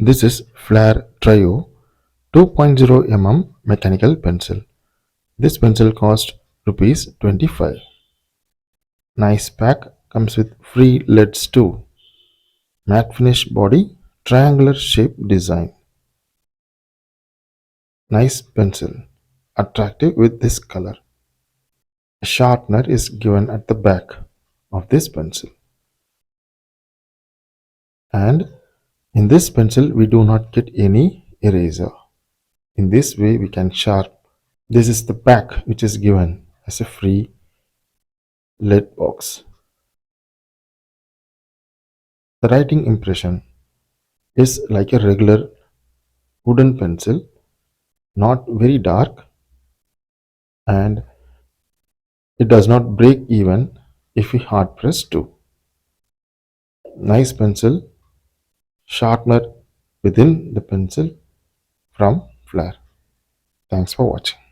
This is Flair Trio 2.0 mm mechanical pencil. This pencil cost rupees 25. Nice pack, comes with free leads too. Matte finish body, triangular shape design. Nice pencil, attractive with this color. A sharpener is given at the back of this pencil. And in this pencil we do not get any eraser. In this way we can sharp. This is the pack which is given as a free lead box. The writing impression is like a regular wooden pencil, not very dark, and it does not break even if we hard press too. Nice pencil, sharpener within the pencil from Flair. Thanks for watching.